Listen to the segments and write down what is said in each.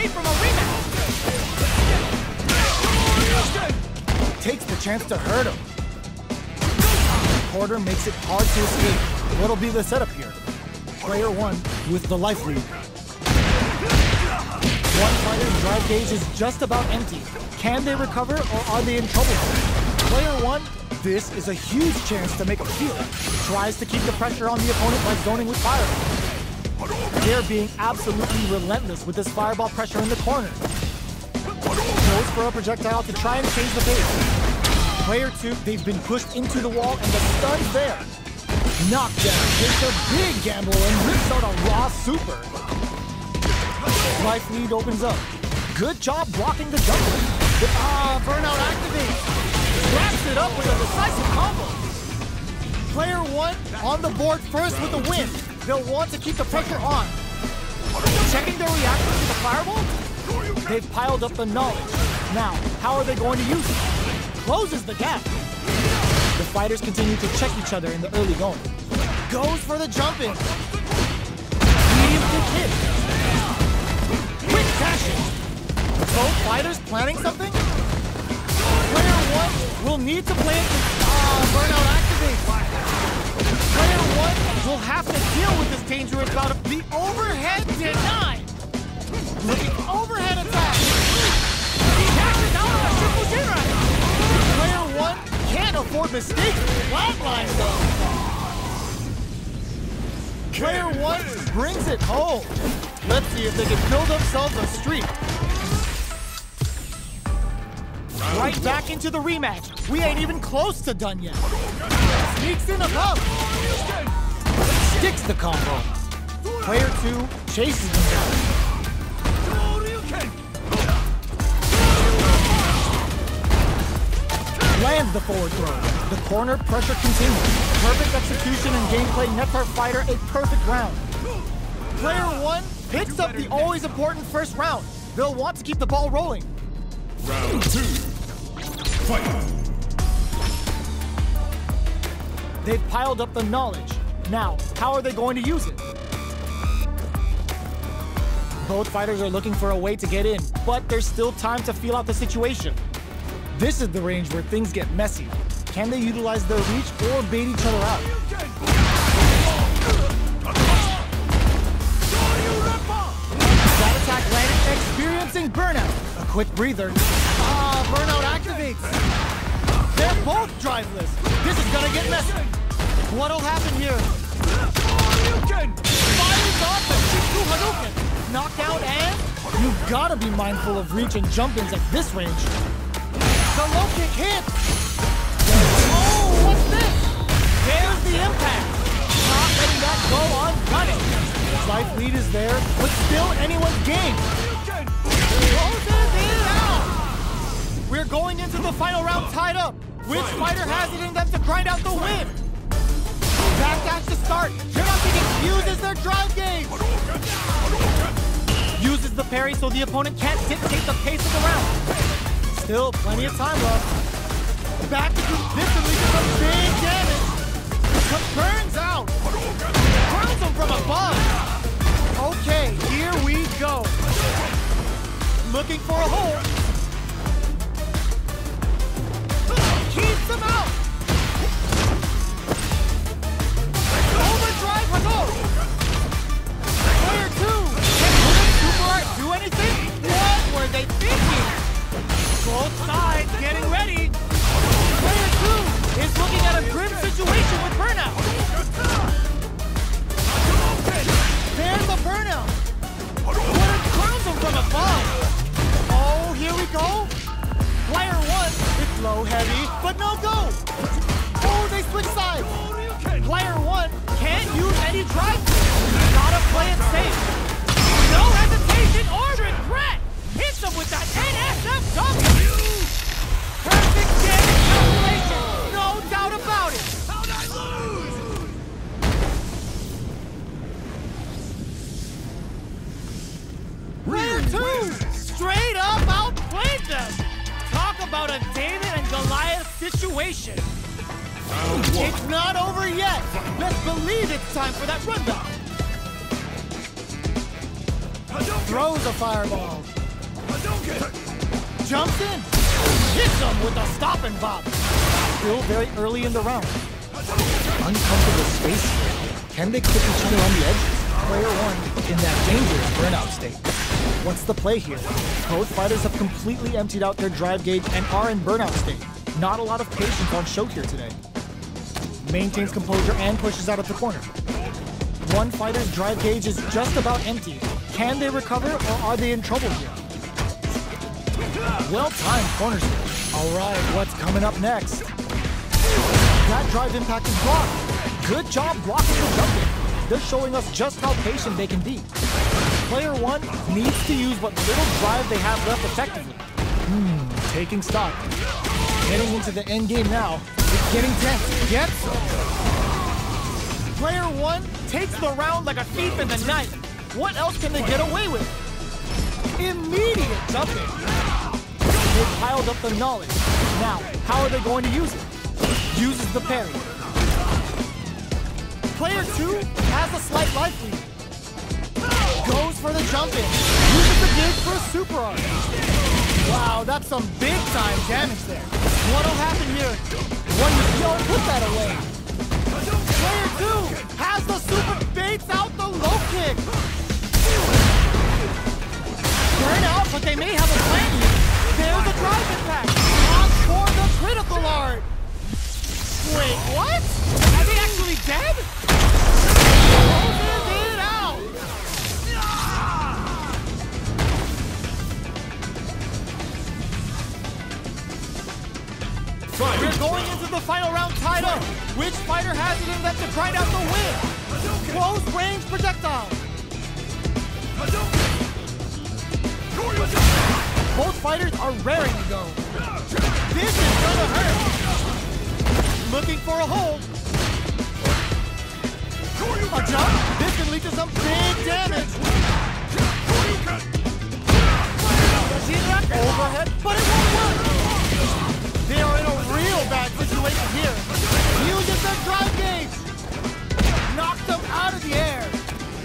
away from a rematch. Takes the chance to hurt him. Porter makes it hard to escape. What'll be the setup here? Player one with the life lead. One fighter's drive gauge is just about empty. Can they recover or are they in trouble? Player one, this is a huge chance to make a feel. Tries to keep the pressure on the opponent by zoning with fireball. They're being absolutely relentless with this fireball pressure in the corner. Goes for a projectile to try and change the pace. Player two, they've been pushed into the wall and the stun's there. Knockdown takes a big gamble and rips out a raw super. Life lead opens up. Good job blocking the jumper. Burnout activates. Wraps it up with a decisive combo. Player one on the board first with the win. They'll want to keep the pressure on. Checking their reaction to the fireball? They've piled up the knowledge. Now, how are they going to use it? Closes the gap. The fighters continue to check each other in the early going. Goes for the jump in. Medium kick hit. Quick dashing. Both fighters planning something? Player one will need to play it with burnout activate. Player one will have to deal with this dangerous bout of the overhead denied. Looking overhead attack. He dashes out of a triple Jira. Player one can't afford mistakes. Flatline though. Player one brings it home. Let's see if they can build themselves a streak. Right back into the rematch. We ain't even close to done yet. Sneaks in above. Sticks the combo. Player two chases him down. Lands the forward throw. The corner pressure continues. Perfect execution and gameplay nets our fighter a perfect round. Player one picks up the always important first round. They'll want to keep the ball rolling. Round two. Fight! They've piled up the knowledge. Now, how are they going to use it? Both fighters are looking for a way to get in, but there's still time to feel out the situation. This is the range where things get messy. Can they utilize their reach or bait each other out? That attack landed, experiencing burnout. A quick breather. Burnout activates. They're both driveless. This is gonna get messy. What'll happen here? Fires off the Shiku Hadouken. Knockout and you've gotta be mindful of reach and jump-ins at this range. The low kick hits. Oh, what's this? There's the impact. Not letting that go undone. Life lead is there, but still anyone's game. Closes it out. We're going into the final round tied up. Which fighter has it in them to grind out the win? Backdash to start. Jirachi uses their drive gauge. Uses the parry so the opponent can't dictate the pace of the round. Still plenty of time left. Back to consistently do some big damage. Burns out. Burns him from above. Okay, here we go. Looking for a hole. Keeps him out. Overdrive Hadouken. Player two. Can Super Art do anything? What were they thinking? Both sides getting ready. Player two is looking at a grim situation with burnout. There's a burnout. Water crowns him from above. Oh, here we go. Player one is low heavy, but no go. Oh, they switch sides. Player one can't use any drive. Gotta play it safe. No hesitation or regret. Hits him with that NSFW. Perfect damage calculation. No doubt about it. How'd I lose? Player two straight up outplayed them. Talk about a David and Goliath situation. It's not over yet. Let's believe it's time for that rundown. throws a fireball. Jumps in. Hits him with a stop and bop. Still very early in the round. Uncomfortable space here. Can they clip each other on the edges? Player one in that dangerous burnout state. What's the play here? Both fighters have completely emptied out their drive gauge and are in burnout state. Not a lot of patience on show here today. Maintains composure and pushes out of the corner. One fighter's drive gauge is just about empty. Can they recover or are they in trouble here? Well-timed corner switch. All right, what's coming up next? That drive impact is blocked. Good job blocking the jumping. They're showing us just how patient they can be. Player one needs to use what little drive they have left effectively. Taking stock. Getting into the end game now. It's getting tense. Gets some. Player one takes the round like a thief in the night. What else can they get away with? Immediate jumping. They piled up the knowledge. Now, how are they going to use it? Uses the parry. Player two has a slight life lead. Goes for the jump in. Uses the dig for a super arc. Wow, that's some big time damage there. What'll happen here when you don't put that away? Player two has the super, baits out the low kick. Burn out, but they may have a plan here. There's a drive impact. On for the critical art. Wait, what? Are they actually dead? Closes it out. We're going into the final round tied up. Which fighter has it in them to grind out the win? Close range projectile. Both fighters are raring to go. This is gonna hurt. Looking for a hold. A jump. This can lead to some big damage. Overhead, but it won't work. They are in a real bad situation here. Uses their drive gauge. Knocks them out of the air.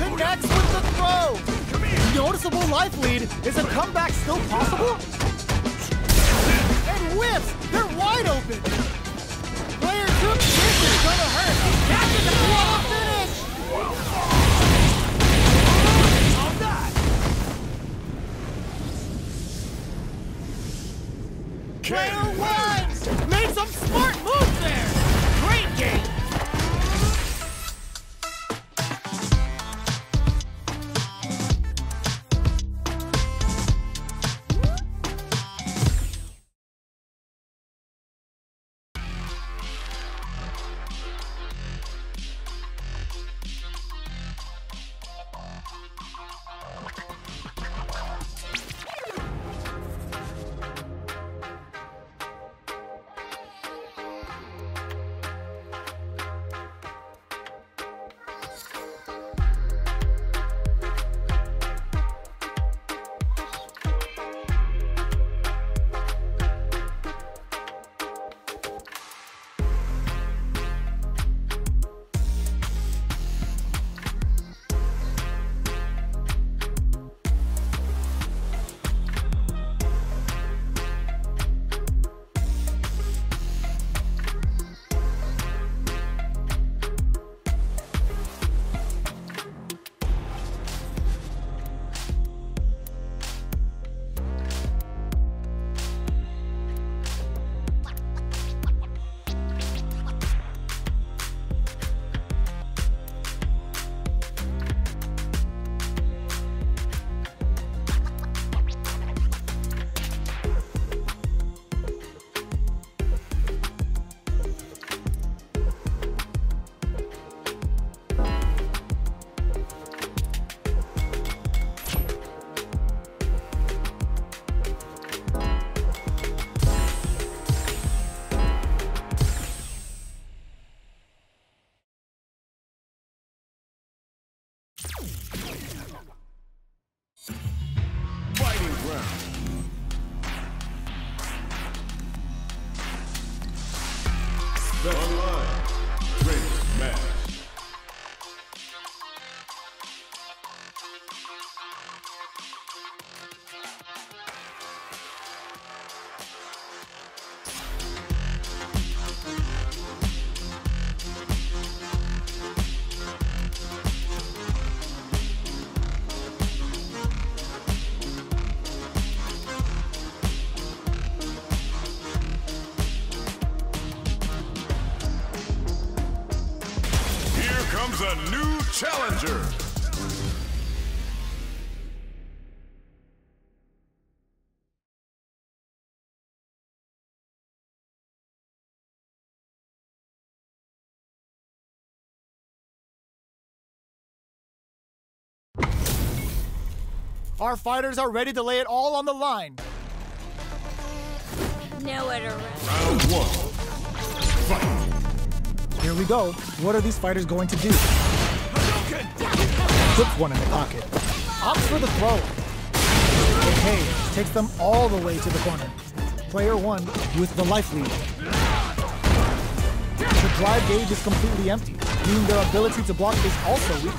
Connects with the throw. Noticeable life lead. Is a comeback still possible? And whiffs. They're wide open. Player two, this is gonna hurt. Catches the claw finish. On that. Player one made some smart moves there. Great game. is a new challenger. Our fighters are ready to lay it all on the line. Nowhere to run. Round one. Fight. Here we go. What are these fighters going to do? Puts one in the pocket. Opts for the throw. Okay, takes them all the way to the corner. Player one with the life lead. The drive gauge is completely empty, meaning their ability to block is also weak.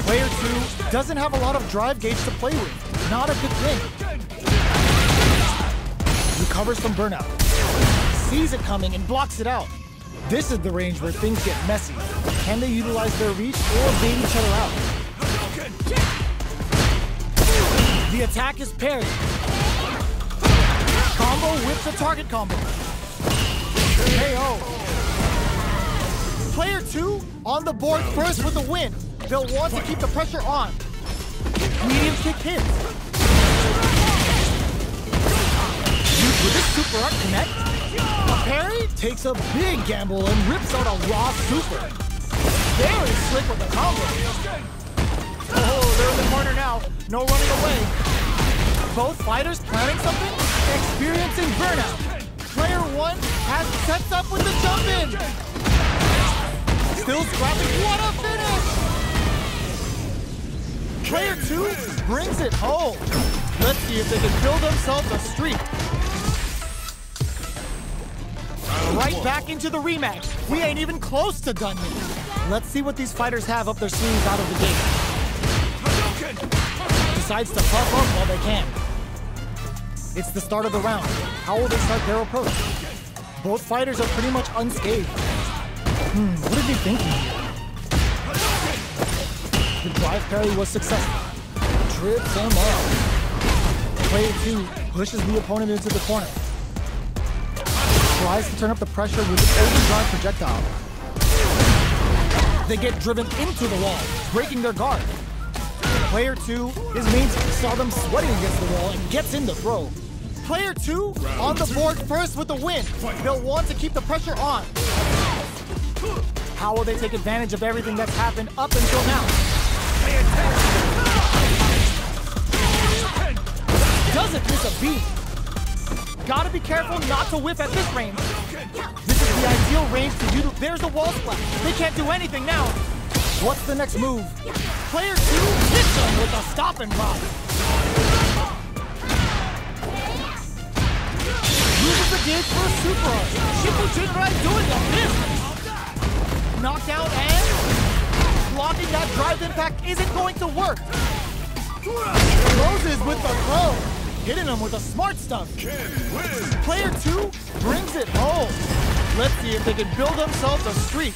Player two doesn't have a lot of drive gauge to play with. Not a good thing. Recovers from burnout. Sees it coming and blocks it out. This is the range where things get messy. Can they utilize their reach or bait each other out? The attack is parried. Combo with the target combo. KO. Player two on the board first with the win. They'll want to keep the pressure on. Medium kick hits. Will this super art connect? Parry takes a big gamble and rips out a raw super. Very slick with the combo. Oh, they're in the corner now. No running away. Both fighters planning something? Experiencing burnout. Player one has sets up with the jump in. Still scrapping. What a finish! Player two brings it home. Let's see if they can build themselves a streak. Right back into the rematch. We ain't even close to done yet. Let's see what these fighters have up their sleeves out of the gate. Decides to puff up while they can. It's the start of the round. How will they start their approach? Both fighters are pretty much unscathed. What are they thinking here? The drive parry was successful. Trips him up. Player two pushes the opponent into the corner. Tries to turn up the pressure with an overdrive projectile. They get driven into the wall, breaking their guard. Player two, his mates saw them sweating against the wall and gets in the throw. Player two on the board first with the win. They'll want to keep the pressure on. How will they take advantage of everything that's happened up until now? Doesn't miss a beat. Gotta be careful not to whiff at this range. This is the ideal range to do. There's a wall splash. They can't do anything now. What's the next move? Player two hits him with a stop and drop. Uses the gauge for a super art. Shifu Jinrai doing the business. Knockdown and blocking that drive impact isn't going to work. Closes with the throw. Hitting him with the smart stuff. Player two brings it home. Let's see if they can build themselves a streak.